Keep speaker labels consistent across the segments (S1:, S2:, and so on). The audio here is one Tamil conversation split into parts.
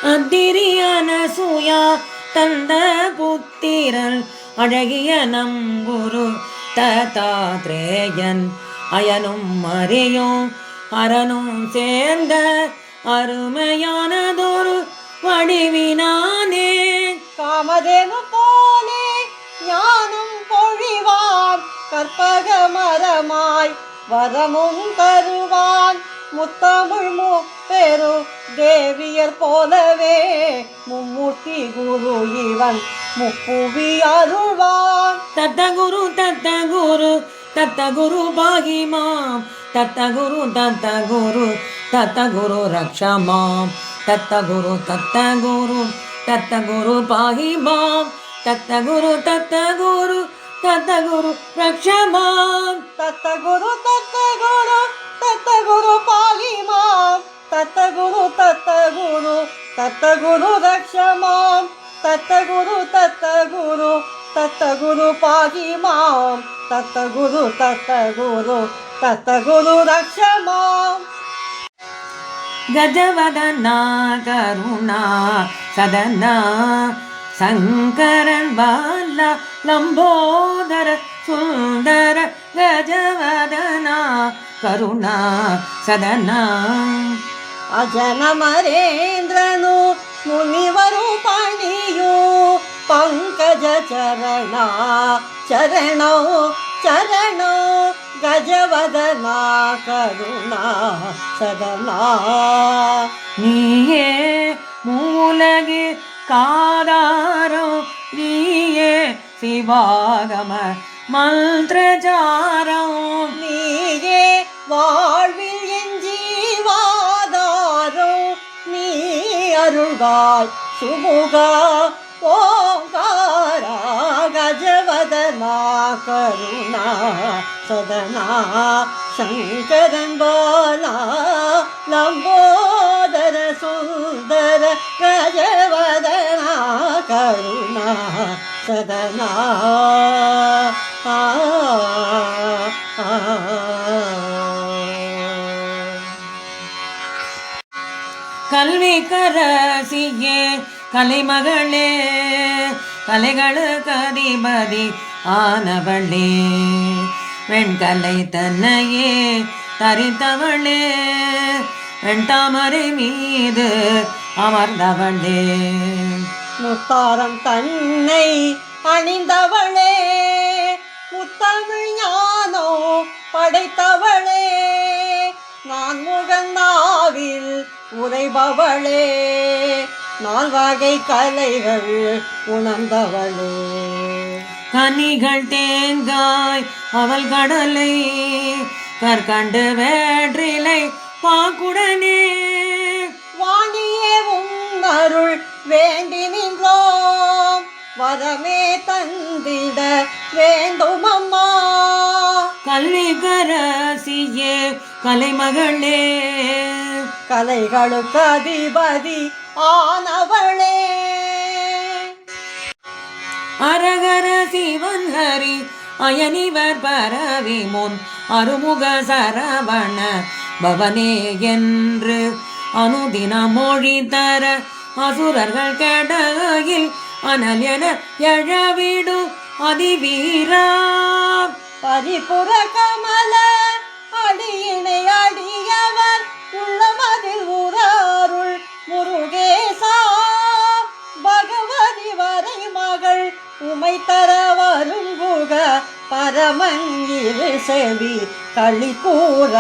S1: அத்திரியான சுயா தந்த புத்திரல் அழகிய நம் குரு தத்தாத்ரேயன் அயனும் மறையும் அரணும் சேர்ந்த அருமையானதொரு வடிவினானே.
S2: காமதேனு போலே ஞானம் பொழிவான் கற்பக மரமாய் வரமும் தருவான் முத்தமிழ் முப்பெரு தேவியர் போலவே மும்மூர்த்தி குரு இவன் முப்புவி அருள்வான்.
S1: தத்த குரு தத்த குரு தத்த குரு பாகிமாம் தத்த குரு தத்த குரு தத்த குரு ரக்ஷமாம் தத்த குரு தத்த குரு தத்த குரு பாகிமாம் தத்த குரு தத்த குரு தத்த குரு ரக்ஷமாம்
S2: தத்த குரு தத்த குரு தத்த குரு பாகிமாம் தத்த குரு தத்த குரு தத்த குரு ரக்ஷமாம் தத்த குரு தத்த குரு தத்த குரு பாகிமாம் தத்த குரு தத்த குரு தத்த குரு ரக்ஷமாம்.
S1: கஜவதனா கருணா சதனா சங்கரன் பாலா லம்போதர சுந்தர கஜவதனா கருணா சதனா
S2: ಅಜನಮರೇಂದ್ರನು ಮುನಿವರು ಪಣಿಯು ಪಂಕಜ ಚರಣ ಚರಣೋ ಚರಣೋ ಗಜವದನ ಕರುಣಾ ಸದನಾ.
S1: நீயே மூலகி காதாரம் நீயே சிவாகம மந்திரஜாரம்
S2: நீயே வாழ்வில் என் ஜீவாதாரம் நீ அருள்வாய் சுமுகா ஓங்காரா கஜவதனா கருணா சதனா சங்கரன் பாலா லம்போதர சுந்தர கஜவதனா கருணா சதனா.
S1: கல்வி கரசியே கலைமகளே கலைகளுக்கு அதிபதி ஆனவளே வெண்கலை தன்னையே தரித்தவளே வெண்தாமரை மீது அமர்ந்தவளே
S2: முத்தாரம் தன்னை அணிந்தவளே முத்தமிழ் ஞானோ படைத்தவளே நான் முகநாவில் உரைபவளே நால்வகை கலைகள் உணர்ந்தவளே.
S1: கனிகள் தேங்காய் அவள் கடலை கற்கண்டு வேற்றிலை பாக்குடனே
S2: வாணியே உன்னருள் வேண்டி நின்றோம் வரமே தந்திட வேண்டும் அம்மா.
S1: கல்வி கரசியே கலைமகளே
S2: கலைகளுக்கு அதிபதி ஆனவளே
S1: அரகர சிவன் ஹரி அயனிவர் பரவி முன் அருமுக சரவண பவனே என்று அனுதின மொழி தர அசுரர்கள் கடகையில் அனல் என எழவிடு அதிவீரா.
S2: பரிபுர கமல அடியினை அடியவர் உள்ளமதில் உறாருள் முருகேசா பகவதி வரை மகள் உமை தர வருங்குக பரமங்கிரு செவி களி கூற.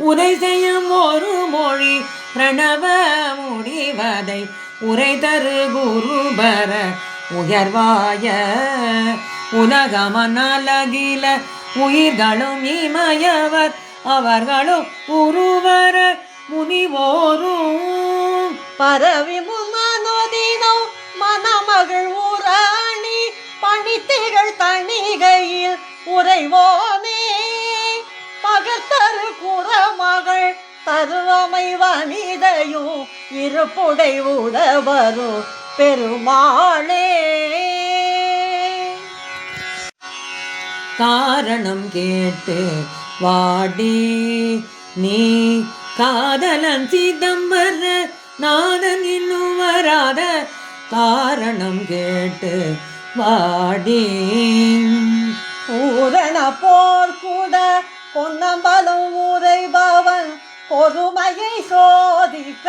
S1: உரை செய்யும் ஒரு மொழி பிரணவ முடிவதை உரை தரு குருபர உயர்வாய உலகமனலகில உயிர்களும் இமயவர் அவர்களும் உருவர முனிவோரும்
S2: பரவி முன்னோதினோ மணமகள் ஊரணி பணித்திகள் தணிகையில் உறைவோனே பகத்தரு குறமகள் தருவமை வனிதையும் இருப்புடை உடவரும் பெருமாளே.
S1: காரணம் கேட்டு வாடி நீ காதலன் சிதம்பர நாதன் வராத காரணம் கேட்டு வாடி.
S2: பூரண போர் கூட பொன்னம்பலம் உரைபவன் பொறுமையை சோதிக்க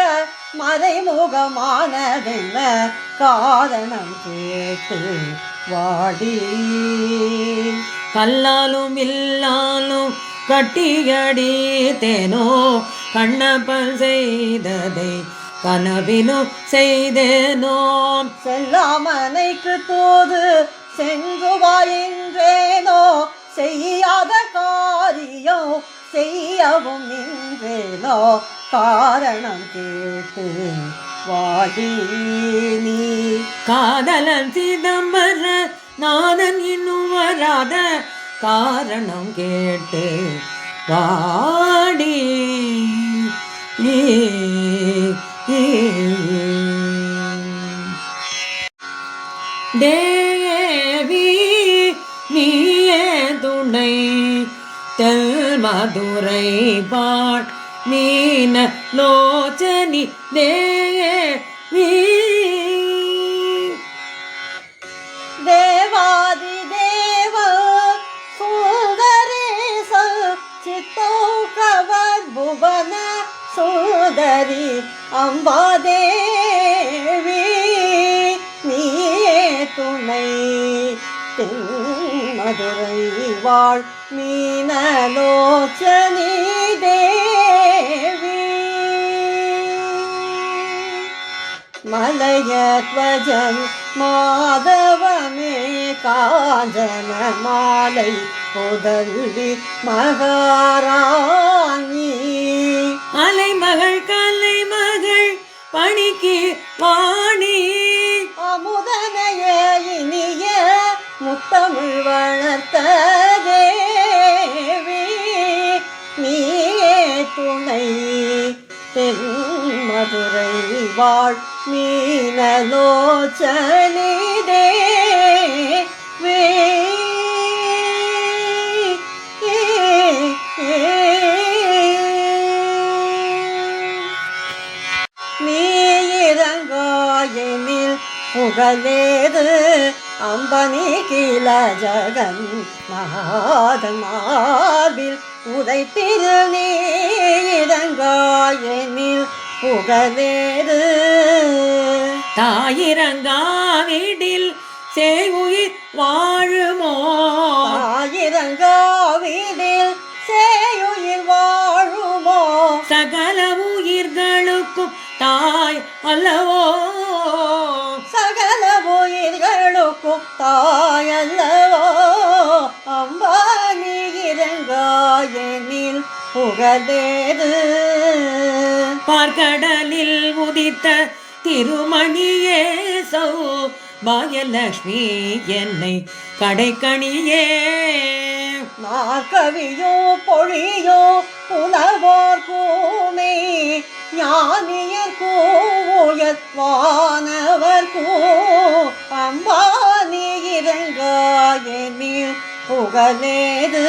S2: மறைமுகமானதென்ன காரணம் கேட்டு வாடி.
S1: கல்லாலும் இல்லாலும் கட்டியடி தேனோ கண்ணப்பன் செய்ததை கனவிலும் செய்தேனோ.
S2: செல்லாமனைக்கு தூது சென்று வாயின்றேனோ செய்யாத காரியம் செய்யவும் நின்றேனோ காரணம் கேட்டு வாடி நீ.
S1: காதலன் சிதம்பர நாதன் இன்னும் வராத காரணம் கேட்டு வாடி. தேவி நீயே துணை தெல் மதுரை பாட் மீன லோச்சனி தேவி.
S2: தேவாதி தேவ சுந்தரேச சித்தோ கவர் புவன சுந்தரி அம்பாதேவி நீயே துணை மதுரை வாழ் மீனலோச்சனி தேவி. மலையத்வஜன் மாதவமே காஞ்சன மாலை புதல்வி மகாராணி.
S1: அலைமகள் கலைமகள் பணிக்கு வாணி.
S2: அமுதனைய இனிய முத்தமிழ் வளர்த்த தேவி நீயே துணை தென் மதுரை வாழ் மீனலோச்சனி தேவி. நீ இறங்காயனில் புகழேது அம்பனி கீழ ஜகன் நாதன் மார்பில் உதைத்திரு. நீ இறங்காயனில் புகழேது
S1: தாயிரங்காவிடில் சேவுயிர் வாழுமோ.
S2: தாயிரங்காவிடில் சேயுயிர் வாழுமோ.
S1: சகல உயிர்களுக்கும் தாய் அல்லவோ.
S2: சகல உயிர்களுக்கும் தாயல்லவோ. அம்பானி இறங்காயனில் புகழேது.
S1: பார்க்கடலில் உதித்த திருமணியே சௌபாகியலட்சுமி என்னை கடைக்கணியே.
S2: நாற்கவியோ பொழியோ புலவோர் கூமே ஞானியர் கூயத் வானவர் கூ. அம்பானி இறங்காயனில் புகழேது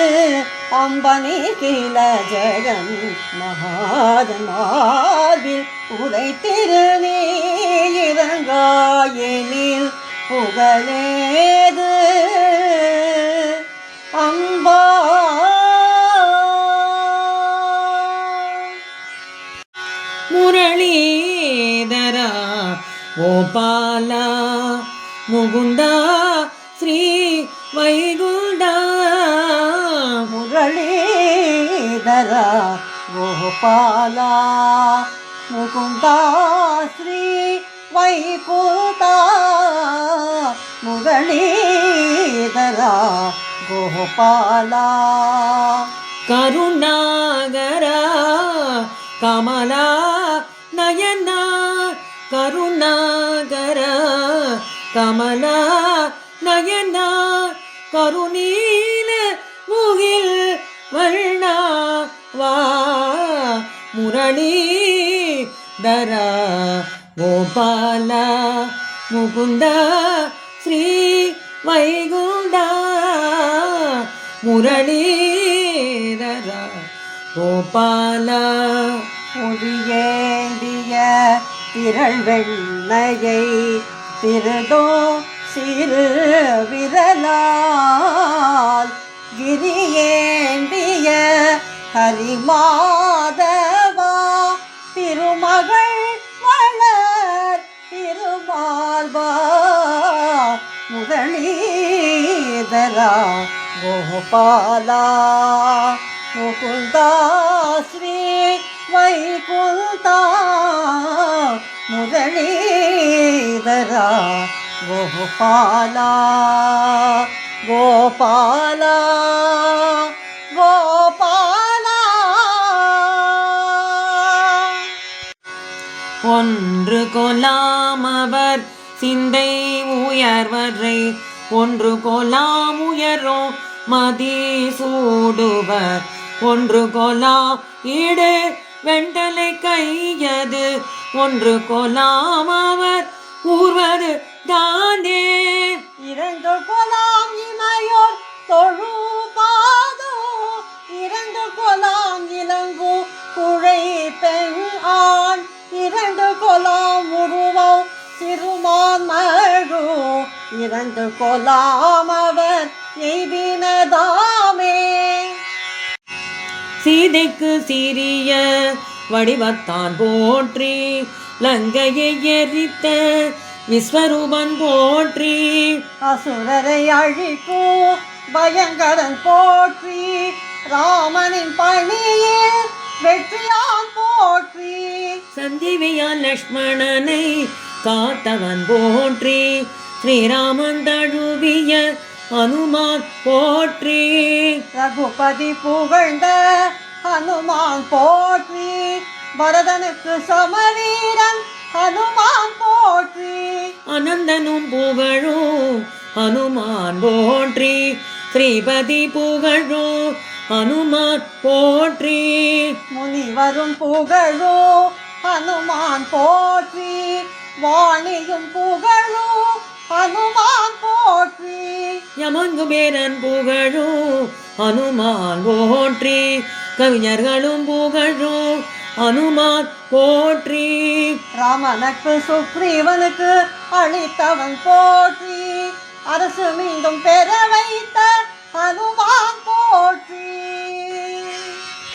S2: அம்பனி கீழ ஜகன் மகாதன் மார்பில் உதைத்திரு. நீ இறங்காயனில் புகழேது அம்பா.
S1: முரளீதரா கோபாலா முகுந்தா ஸ்ரீ வைகுண்டா.
S2: முரளீதரா கோபாலா முகுந்தா ஸ்ரீ வைகுண்டா. முரளீதரா கோபாலா
S1: கருணாகரா கமலா நயனா. கருணாகரா கமலா நயனா கருணீல முகில் வர்ணா வா. முரளீதரா கோபாலா முகுந்தா ஸ்ரீ வைகுண்டா. முரளீதரா கோபாலா.
S2: ஒளியேந்திய திரள் வெண்ணையை திருதோ சிறு விரலால் கிரியேந்திய ஹரிமாதவா திருமகள் வளர் திருமார்பா முரளீதரா கோபாலா முகுந்தா ஸ்ரீ வைகுந்தா முரளீதரா கோபாலா கோபாலா கோபாலா.
S1: ஒன்று கொலாம் அவர் சிந்தை உயர்வரை ஒன்று கொலாம் உயரோ மதி சூடுவர் ஒன்று கொலா ஈடு வெண்டலை கையது ஒன்று கொலாம் அவர் ஊர்வது தானே.
S2: இரண்டு கொலாம் இமையோர் தொழு பாதோ இரண்டு கொலாம் இளங்கு குழை பெண் ஆண் இரண்டு கொலாம் உருவம் சிறுமான் மழு இரண்டு கொலாம் அவர் எய்தினதாமே.
S1: சீதைக்கு சிறிய வடிவத்தான் போற்றி லங்கையை எரித்த விஸ்வரூபன் போற்றி
S2: அசுரரை அழிக்கும் பயங்கரன் போற்றி ராமனின் பணியில் வெற்றியான் போற்றி
S1: சஞ்சீவியால் லக்ஷ்மணனை காத்தவன் போற்றி ஸ்ரீராமன் தழுவிய அனுமான் போற்றி
S2: ரகுபதி புகழ்ந்த ஹனுமான் போற்றி பரதனுக்கு சமவீரன் ஹனுமான் போற்றி
S1: அனந்தனும் புகழும் ஹனுமான் போற்றி ஸ்ரீபதி புகழும் ஹனுமான் போற்றி
S2: முனிவரும் புகழும் ஹனுமான் போற்றி வாணியும் புகழும் ஹனுமான் போற்றி
S1: யமன் குபேரன் புகழும் ஹனுமான் போற்றி கவிஞர்களும் புகழும் ஹனுமான் போற்றி
S2: ராமனுக்கு சுக்ரீவனுக்கு அளித்தவன் போற்றி அரசு மீண்டும் பெற வைத்த ஹனுமான் போற்றி